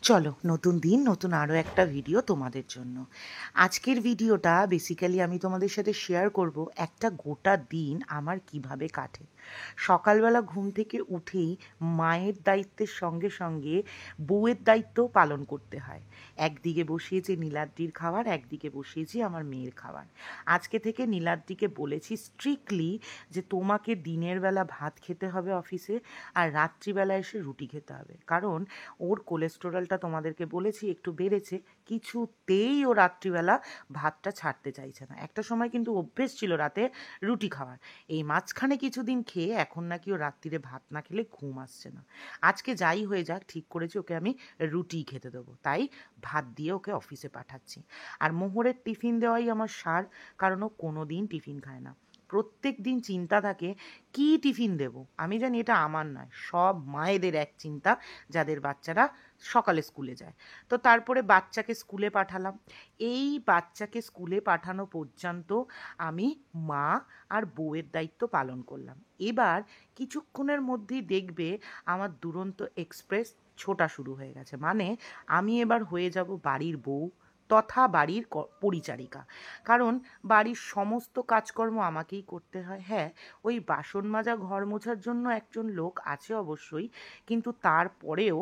চলো নতুন দিন নতুন আরও একটা ভিডিও তোমাদের জন্য। আজকের ভিডিওটা বেসিক্যালি আমি তোমাদের সাথে শেয়ার করব একটা গোটা দিন আমার কিভাবে কাটে। সকালবেলা ঘুম থেকে উঠেই মায়ের দায়িত্বের সঙ্গে সঙ্গে বউয়ের দায়িত্বও পালন করতে হয়। একদিকে বসিয়েছি নীলাদ্রির খাবার, একদিকে বসিয়েছি আমার মেয়ের খাবার। আজকে থেকে নীলাদ্রিকে বলেছি স্ট্রিক্টলি যে তোমাকে দিনের বেলা ভাত খেতে হবে অফিসে, আর রাত্রিবেলা এসে রুটি খেতে হবে, কারণ ওর কোলেস্টেরলটা তোমাদেরকে বলেছি একটু বেড়েছে। কিছুতেই ও রাত্রিবেলা ভাতটা ছাড়তে চাইছে না। একটা সময় কিন্তু অভ্যেস ছিল রাতে রুটি খাওয়ার। এই মাঝখানে কিছুদিন খেয়ে এখন নাকি ও রাত্রিরে ভাত না খেলে ঘুম আসছে না। আজকে যাই হয়ে যাক ঠিক করেছি ওকে আমি রুটিই খেতে দেবো, তাই ভাত দিয়ে ওকে অফিসে পাঠাচ্ছি। আর মোহরের টিফিন দেওয়াই আমার সার, কারণ ও কোনো দিন টিফিন খায় না। প্রত্যেক দিন চিন্তা থাকে কি টিফিন দেব। আমি জানি এটা আমার নয়, সব মায়েদের এক চিন্তা যাদের বাচ্চারা সকালে স্কুলে যায়। তো তারপরে বাচ্চাকে স্কুলে পাঠালাম। এই বাচ্চাকে স্কুলে পাঠানো পর্যন্ত আমি মা আর বউয়ের দায়িত্ব পালন করলাম। এবার কিছুক্ষণের মধ্যেই দেখবে আমার দুরন্ত এক্সপ্রেস ছোটা শুরু হয়ে গেছে। মানে আমি এবার হয়ে যাব বাড়ির বউ তথা বাড়ির পরিচারিকা। কারণ বাড়ির সমস্ত কাজকর্ম আমাকেই করতে হয়। হ্যাঁ, ওই বাসন মাজা ঘর মোছার জন্য একজন লোক আছে অবশ্যই, কিন্তু তারপরেও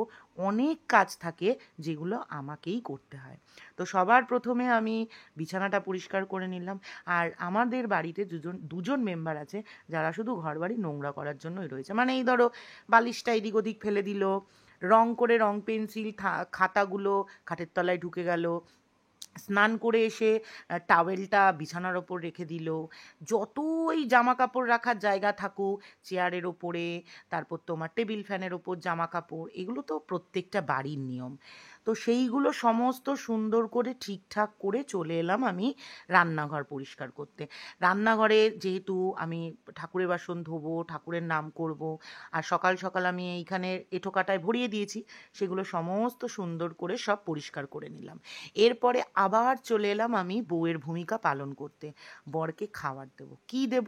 অনেক কাজ থাকে যেগুলো আমাকেই করতে হয়। তো সবার প্রথমে আমি বিছানাটা পরিষ্কার করে নিলাম। আর আমাদের বাড়িতে দুজন মেম্বার আছে যারা শুধু ঘরবাড়ি নোংরা করার জন্যই রয়েছে। মানে এই ধরো বালিশটা এদিক ওদিক ফেলে দিল, রং করে রং পেন্সিল খাতাগুলো খাটের তলায় ঢুকে গেল, স্নান করে এসে টাওয়েলটা বিছানার ওপর রেখে দিল, যতই জামা কাপড় রাখার জায়গা থাকুক চেয়ারের ওপরে, তারপর তোমার টেবিল ফ্যানের ওপর জামা কাপড়, এগুলো তো প্রত্যেকটা বাড়ির নিয়ম। তো সেইগুলো সমস্ত সুন্দর করে ঠিকঠাক করে চলে এলাম আমি রান্নাঘর পরিষ্কার করতে। রান্নাঘরে যেহেতু আমি ঠাকুরের বাসন ধোবো, ঠাকুরের নাম করব, আর সকাল সকাল আমি এইখানে এঁঠো কাটায় ভরিয়ে দিয়েছি, সেগুলো সমস্ত সুন্দর করে সব পরিষ্কার করে নিলাম। এরপরে আবার চলে এলাম আমি বউয়ের ভূমিকা পালন করতে। বরকে খাবার দেবো। কি দেব?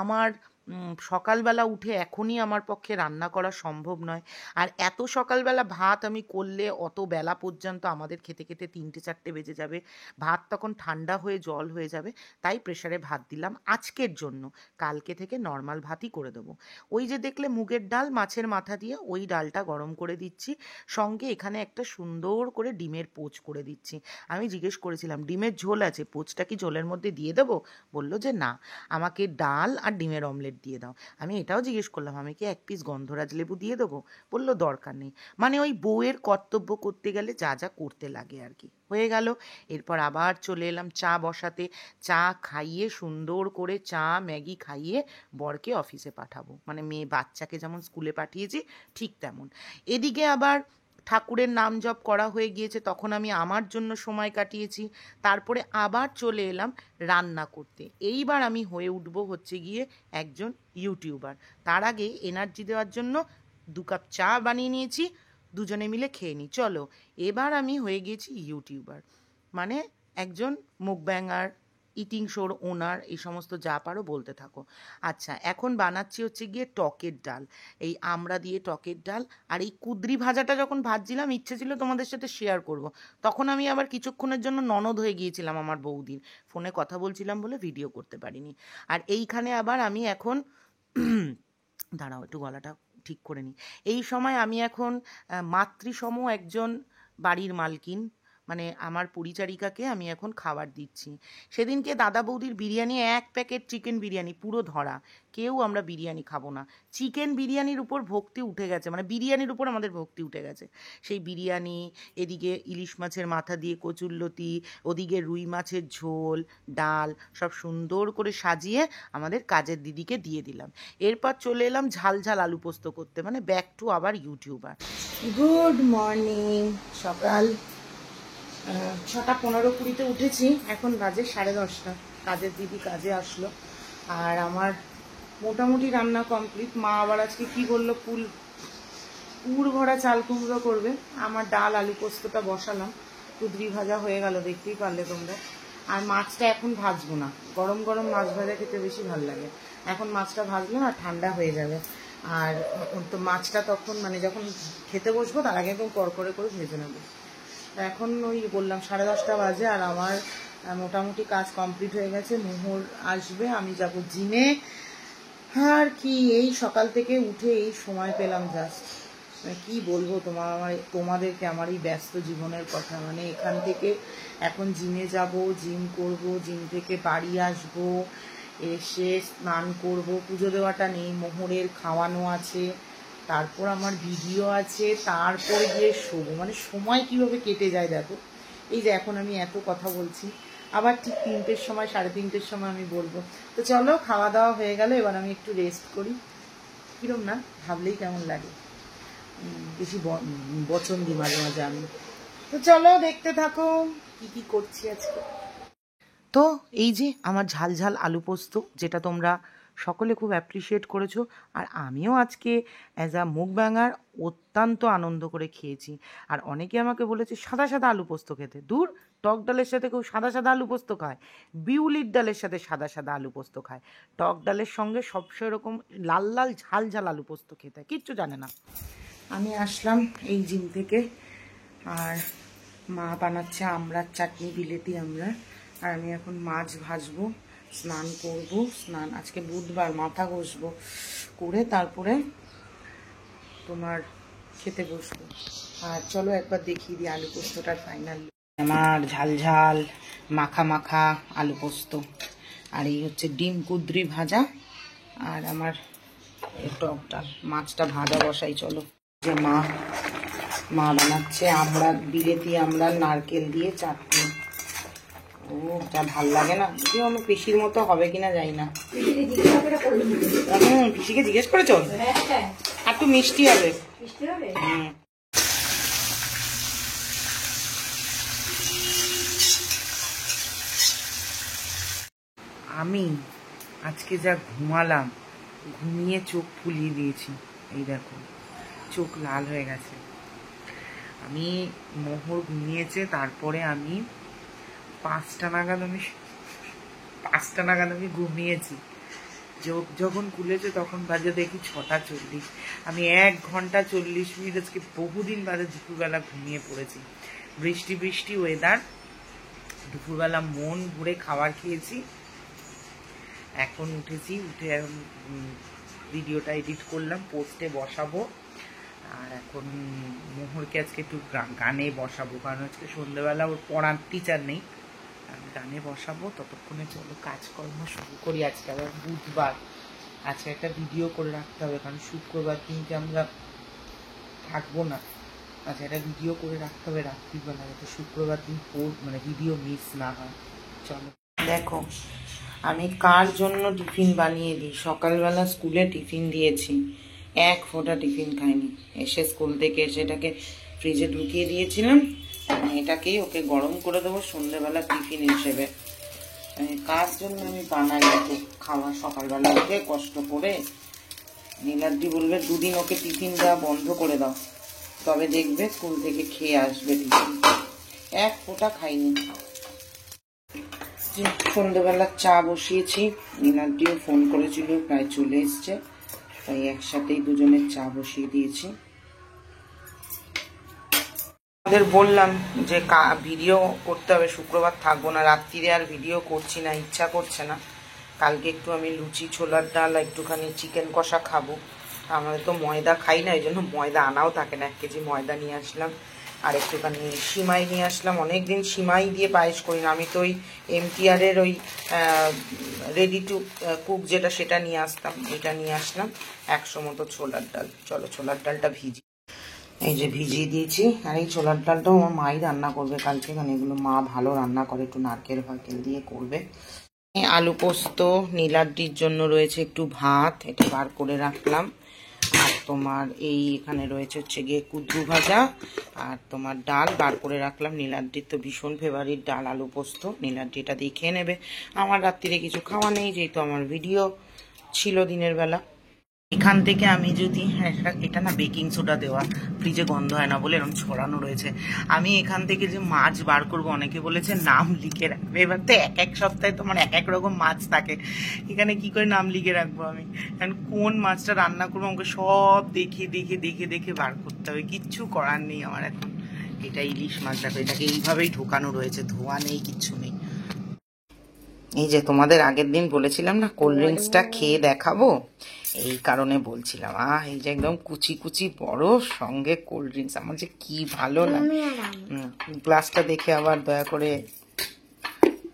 আমার সকালবেলা উঠে এখনই আমার পক্ষে রান্না করা সম্ভব নয়। আর এত সকালবেলা ভাত আমি করলে অত বেলা পর্যন্ত আমাদের খেতে খেতে 3টে 4টে বেজে যাবে। ভাত তখন ঠান্ডা হয়ে জল হয়ে যাবে। তাই প্রেসারে ভাত দিলাম আজকের জন্য। কালকে থেকে নর্মাল ভাতই করে দেবো। ওই যে দেখলে মুগের ডাল মাছের মাথা দিয়ে, ওই ডালটা গরম করে দিচ্ছি। সঙ্গে এখানে একটা সুন্দর করে ডিমের পোচ করে দিচ্ছি। আমি জিজ্ঞেস করেছিলাম ডিমের ঝোল আছে, পোচটা কি ঝোলের মধ্যে দিয়ে দেবো? বললো যে না, আমাকে ডাল আর ডিমের অমলেট দিয়ে দাও। আমি এটাও জিজ্ঞেস করলাম আমি কি 1 পিস গন্ধরাজ লেবু দিয়ে দেবো? বললো দরকার নেই। মানে ওই বউয়ের কর্তব্য করতে গেলে যা যা করতে লাগে আর কি। হয়ে গেল। এরপর আবার চলে এলাম চা বসাতে। চা খাইয়ে সুন্দর করে চা ম্যাগি খাইয়ে বরকে অফিসে পাঠাবো। মানে মেয়ে বাচ্চাকে যেমন স্কুলে পাঠিয়েছি ঠিক তেমন। এদিকে আবার ঠাকুরের নাম জপ করা হয়ে গিয়েছে, তখন আমি আমার জন্য সময় কাটিয়েছি। তারপরে আবার চলে এলাম রান্না করতে। এইবার আমি হয়ে উঠবো হচ্ছে গিয়ে একজন ইউটিউবার। তার আগে এনার্জি দেওয়ার জন্য 2 কাপ চা বানিয়ে নিয়েছি, দুজনে মিলে খেয়ে নিই। চলো, এবার আমি হয়ে গিয়েছি ইউটিউবার, মানে একজন মুকব্যাঙ্গার, ইটিং শোর ওনার, এই সমস্ত যা পারো বলতে থাকো। আচ্ছা, এখন বানাচ্ছি হচ্ছে গিয়ে টকের ডাল। এই আমড়া দিয়ে টকের ডাল। আর এই কুদরি ভাজাটা যখন ভাজছিলাম ইচ্ছে ছিল তোমাদের সাথে শেয়ার করব, তখন আমি আবার কিছুক্ষণের জন্য ননদ হয়ে গিয়েছিলাম আমার বৌদির। ফোনে কথা বলছিলাম বলে ভিডিও করতে পারিনি। আর এইখানে আবার আমি এখন দাঁড়াও একটু গলাটা ঠিক করে নিই। এই সময় আমি এখন মাতৃসম একজন বাড়ির মালকিন, মানে আমার পরিচারিকাকে আমি এখন খাবার দিচ্ছি। সেদিনকে দাদা বৌদির বিরিয়ানি 1 প্যাকেট চিকেন বিরিয়ানি পুরো ধরা। কেউ আমরা বিরিয়ানি খাবো না। চিকেন বিরিয়ানির উপর ভক্তি উঠে গেছে, মানে বিরিয়ানির উপর আমাদের ভক্তি উঠে গেছে। সেই বিরিয়ানি, এদিকে ইলিশ মাছের মাথা দিয়ে কচুরলতি, ওদিকে রুই মাছের ঝোল, ডাল, সব সুন্দর করে সাজিয়ে আমাদের কাজের দিদিকে দিয়ে দিলাম। এরপর চলে এলাম ঝাল ঝাল আলু পোস্ত করতে, মানে ব্যাক টু আবার ইউটিউবার। Good morning. সকাল 6:15-20 উঠেছি, এখন বাজে 10:30। কাজের দিদি কাজে আসলো আর আমার মোটামুটি রান্না কমপ্লিট। মা আবার আজকে কি বললো, পুর ভরা চাল কুমড়ো করবে। আমার ডাল আলু পোস্তটা বসালাম, কুদরি ভাজা হয়ে গেল, দেখতেই পারলে তোমরা। আর মাছটা এখন ভাজবো না, গরম গরম মাছ ভাজা খেতে বেশি ভালো লাগে। এখন মাছটা ভাজলো না, ঠান্ডা হয়ে যাবে। আর তো মাছটা তখন মানে যখন খেতে বসবো তার আগে একদম কড়কড়ে করে ভেজে নেবো। এখন ওই বললাম 10:30 বাজে, আর আমার মোটামুটি কাজ কমপ্লিট হয়ে গেছে। মোহর আসবে, আমি যাব জিমে। আর কি এই সকাল থেকে উঠে এই সময় পেলাম জাস্ট, মানে কী বলবো তোমাদেরকে আমার এই ব্যস্ত জীবনের কথা। মানে এখান থেকে এখন জিমে যাব, জিম করব, জিম থেকে বাড়ি আসব, এসে স্নান করব, পুজো দেওয়াটা নেই, মোহরের খাওয়ানো আছে, তারপর আমার ভিডিও আছে, তারপর গিয়ে শোবো। মানে সময় কিভাবে কেটে যায় দেখো। এই যে এখন আমি এত কথা বলছি, আবার ঠিক 3টের সময় 3:30টের সময় আমি বলবো। তো চলো, খাওয়া দাওয়া হয়ে গেল, এবার আমি একটু রেস্ট করি। কিরম না ভাবলেই কেমন লাগে, বেশি বচন দিই মাঝে মাঝে আমি। তো চলো দেখতে থাকো কি কি করছি আজকে। তো এই যে আমার ঝাল ঝাল আলু পোস্ত, যেটা তোমরা সকলে খুব অ্যাপ্রিসিয়েট করেছো, আর আমিও আজকে অ্যাজ আ মুখব্যাঙার অত্যন্ত আনন্দ করে খেয়েছি। আর অনেকে আমাকে বলেছে সাদা সাদা আলু পোস্ত খেতে। দূর, টক ডালের সাথে কেউ সাদা সাদা আলু পোস্ত খায়? বিউলির ডালের সাথে সাদা সাদা আলু পোস্ত খায়। টক ডালের সঙ্গে সবসময় এরকম লাল লাল ঝাল ঝাল আলু পোস্ত খেতে হয়, কিচ্ছু জানে না। আমি আসলাম এই জিম থেকে, আর মা বানাচ্ছে আমড়ার চাটনি, বিলেতি আমড়া। আর আমি এখন মাছ ভাজবো, স্নান করব, স্নান আজকে বুধবার, মাথা ঘষবো, করে তারপরে তোমার খেতে বসবো। আর চলো একবার দেখিয়ে দিই আলু পোস্তটার ফাইনাল। আমার ঝাল ঝাল মাখা মাখা আলু পোস্ত, আর এই হচ্ছে ডিম কুদ্রি ভাজা, আর আমার টক ডাল। মাছটা ভাজা বসাই চলো। যে মা বানাচ্ছে বিলেতি আমড়ার নারকেল দিয়ে চাটনি। ও যা ভাল লাগে না, যদিও আমার পিসির মতো হবে কিনা জানি না। পিসিকে জিজ্ঞেস করেছো? একটু মিষ্টি হবে। আমি আজকে যা ঘুমালাম, ঘুমিয়ে চোখ ফুলিয়ে দিয়েছি, এই দেখো চোখ লাল হয়ে গেছে। আমি মোহর ঘুমিয়েছে, তারপরে আমি 5টা নাগাদ আমি ঘুমিয়েছি। চোখ যখন খুলেছে তখন বাজে দেখি 6টা 40। আমি 1 ঘন্টা 40 মিনিট আজকে বহুদিন বাদে দুপুরবেলা ঘুমিয়ে পড়েছি। বৃষ্টি ওয়েদার, দুপুরবেলা মন ভরে খাবার খেয়েছি। এখন উঠে এখন ভিডিওটা এডিট করলাম, পোস্টে বসাবো। আর এখন মোহরকে আজকে একটু গানে বসাবো, কারণ আজকে সন্ধ্যেবেলা ওর পড়ার টিচার নেই, গানে বসাবো। ততক্ষণে চলো কাজকর্ম শুরু করি। আজকে আবার বুধবার, আজকে একটা ভিডিও করে রাখতে হবে, কারণ শুক্রবার কিন্তু আমরা থাকবো না। আচ্ছা, একটা ভিডিও করে রাখতে হবে রাত্রিবেলা, যাতে শুক্রবার দিন মানে ভিডিও মিস না হয়। চলো দেখো আমি কার জন্য টিফিন বানিয়ে দিই। সকালবেলা স্কুলে টিফিন দিয়েছি, 1 ফোঁটা টিফিন খাইনি। এসে স্কুল থেকে এসে এটাকে ফ্রিজে ঢুকিয়ে দিয়েছিলাম, এটাকেই ওকে গরম করে দেবো সন্ধ্যেবেলা টিফিন হিসেবে। কার জন্য আমি বানাই এত খাওয়া সকালবেলা উঠে কষ্ট করে। নীলাদ্রি বলবে 2 দিন ওকে টিফিন দেওয়া বন্ধ করে দাও, তবে দেখবে স্কুল থেকে খেয়ে আসবে টিফিন। 1 ফোঁটা খাইনি। সন্ধ্যেবেলা চা বসিয়েছি, নীলাদ্রিও ফোন করেছিল, প্রায় চলে এসছে, তাই একসাথেই দুজনের চা বসিয়ে দিয়েছি। আমাদের বললাম যে ভিডিও করতে হবে, শুক্রবার থাকবো না, রাত্রিরে আর ভিডিও করছি না, ইচ্ছা করছে না। কালকে একটু আমি লুচি, ছোলার ডাল, একটুখানি চিকেন কষা খাবো। আমাদের তো ময়দা খাই না, এই জন্য ময়দা আনাও থাকে না। 1 কেজি ময়দা নিয়ে আসলাম, আর একটুখানি সিমাই নিয়ে আসলাম। অনেকদিন সিমাই দিয়ে পায়েস করি না, আমি তো ওই MTR-এর ওই রেডি টু কুক যেটা, সেটা নিয়ে আসতাম, এটা নিয়ে আসলাম। 100 মতো ছোলার ডাল। চলো ছোলার ডালটা ভিজি, এই যে ভিজিয়ে দিয়েছি। আর এই ছোলার ডালটাও আমার মাই রান্না করবে কালকে, কারণ এগুলো মা ভালো রান্না করে, একটু নারকেল দিয়ে করবে। আলু পোস্ত, নীলাদ্রির জন্য রয়েছে একটু ভাত, এটা বার করে রাখলাম। আর তোমার এই এখানে রয়েছে হচ্ছে গিয়ে কুদ্রু ভাজা, আর তোমার ডাল বার করে রাখলাম। নীলাদ্রির তো ভীষণ ফেভারিট ডাল আলু পোস্ত, নীলাদ্রি এটা দিয়ে খেয়ে নেবে। আমার রাত্রিরে কিছু খাওয়া নেই, যেহেতু আমার ভিডিও ছিল দিনের বেলা। এখান থেকে আমি যদি এটা না বেকিং সোডা দেওয়া, ফ্রিজে গন্ধ হয় না বলে এরকম ছড়ানো রয়েছে। আমি এখান থেকে যে মাছ বার করব, অনেকে বলেছে নাম লিখে রাখবে। এবার তো এক এক সপ্তাহে তোমার এক এক রকম মাছ থাকে, এখানে কি করে নাম লিখে রাখবো আমি? কারণ কোন মাছটা রান্না করবো আমাকে সব দেখে দেখে দেখে দেখে বার করতে হবে, কিচ্ছু করার নেই আমার এখন। এটা ইলিশ মাছ, দেখো এটাকে এইভাবেই ঢোকানো রয়েছে, ধোয়া নেই, কিচ্ছু নেই। এই যে তোমাদের আগের দিন বলেছিলাম না কোল্ড ড্রিঙ্কসটা খেয়ে দেখাবো, এই কারণে বলছিলাম। এই যে একদম কুচি কুচি বড়, সঙ্গে কোল্ড ড্রিঙ্কস, আমার যে কি ভালো লাগে। গ্লাসটা দেখে আবার দয়া করে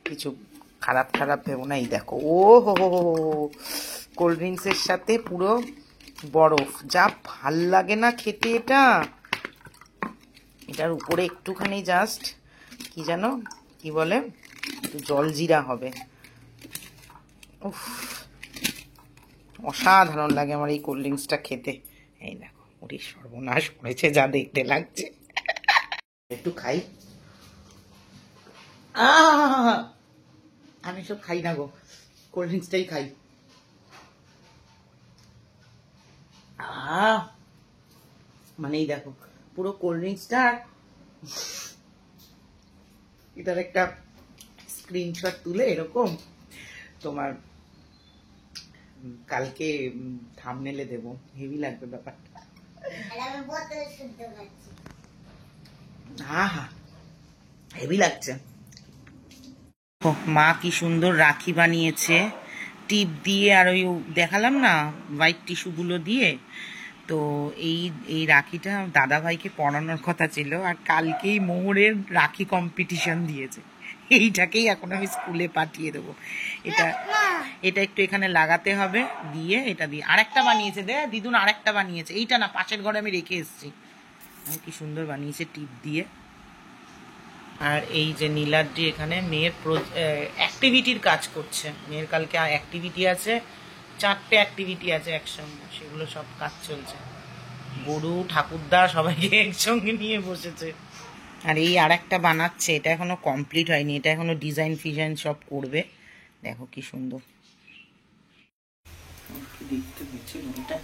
কিছু খারাপ খারাপ ভেবো না। এই দেখো, ও হো হো হো, কোল্ড ড্রিঙ্কসের সাথে পুরো বরফ, যা ভাল লাগে না খেতে এটা। এটার উপরে একটুখানি জাস্ট কি জানো কি বলে, একটু জলজিরা হবে। উফ, অসাধারণ লাগে আমার এই কোল্ড ড্রিঙ্কসটা খেতে। এই দেখো, ওরে সর্বনাশ করেছে যা দেখতে লাগছে। একটু খাই। আমি সব খাই না গো, কোল্ড ড্রিঙ্কসটাই খাই। মানে এই দেখো পুরো কোল্ড ড্রিঙ্কসটা, এটার একটা স্ক্রিনশট তুলে এরকম তোমার কালকে থাম্বনেলে দেবো, হেভি লাগবে ব্যাপারটা। হেভি লাগছে। মা কি সুন্দর রাখি বানিয়েছে টিপ দিয়ে, আর ওই দেখালাম না হোয়াইট টিস্যুগুলো দিয়ে। তো এই রাখিটা দাদা ভাইকে পরানোর কথা ছিল, আর কালকেই মোহরের রাখি কম্পিটিশন দিয়েছে। এইটাকেই এখন আমি স্কুলে পাঠিয়ে দেবো। এটা একটু এখানে লাগাতে হবে, দিয়ে এটা দিয়ে আরেকটা বানিয়েছে, দিদুন আরেকটা বানিয়েছে, এইটা না পাশের ঘরে আমি রেখে এসেছি। কি সুন্দর বানিয়েছে টিপ দিয়ে। আর এই যে নীলাদ্রি এখানে মেয়ের অ্যাক্টিভিটির কাজ করছে। মেয়ের কালকে অ্যাক্টিভিটি আছে, 4টে অ্যাক্টিভিটি আছে একসঙ্গে, সেগুলো সব কাজ চলছে। গরু ঠাকুরদা সবাইকে একসঙ্গে নিয়ে বসেছে। আর এই আর একটা বানাচ্ছে, এটা এখনো কমপ্লিট হয়নি, এটা এখনো ডিজাইন ফিজাইন সব করবে। দেখো কি সুন্দর দেখতে হচ্ছে গরুটা।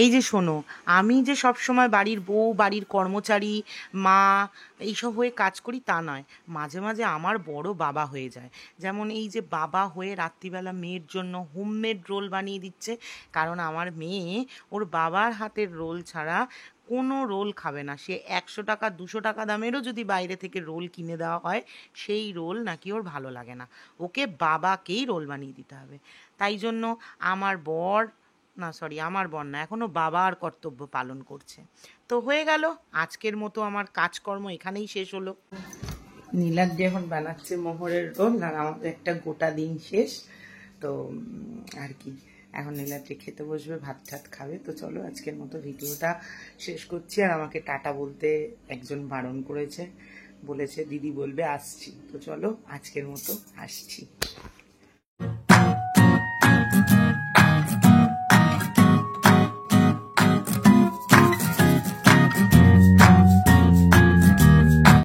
এই যে শোনো, আমি যে সব সময় বাড়ির বউ, বাড়ির কর্মচারী, মা এইসব হয়ে কাজ করি তা নয়, মাঝে মাঝে আমার বড় বাবা হয়ে যায়। যেমন এই যে বাবা হয়ে রাত্রিবেলা মেয়ের জন্য হোমমেড রোল বানিয়ে দিচ্ছে, কারণ আমার মেয়ে ওর বাবার হাতের রোল ছাড়া কোনো রোল খাবে না। সে 100 টাকা 200 টাকা দামেরও যদি বাইরে থেকে রোল কিনে দেওয়া হয়, সেই রোল নাকি ওর ভালো লাগে না, ওকে বাবাকেই রোল বানিয়ে দিতে হবে। তাই জন্য আমার বর, না সরি আমার বর না, এখনও বাবার কর্তব্য পালন করছে। তো হয়ে গেল, আজকের মতো আমার কাজকর্ম এখানেই শেষ হলো। নীলাদ্রি এখন বানাচ্ছে মোহরের রোল, আর আমাদের একটা গোটা দিন শেষ। তো আর কি, এখন নীলাদ্রি খেতে বসবে, ভাত ঠাত খাবে। তো চলো আজকের মতো ভিডিওটা শেষ করছি। আর আমাকে টাটা বলতে একজন বারণ করেছে, বলেছে দিদি বলবে আসছি। তো চলো আজকের মতো আসছি।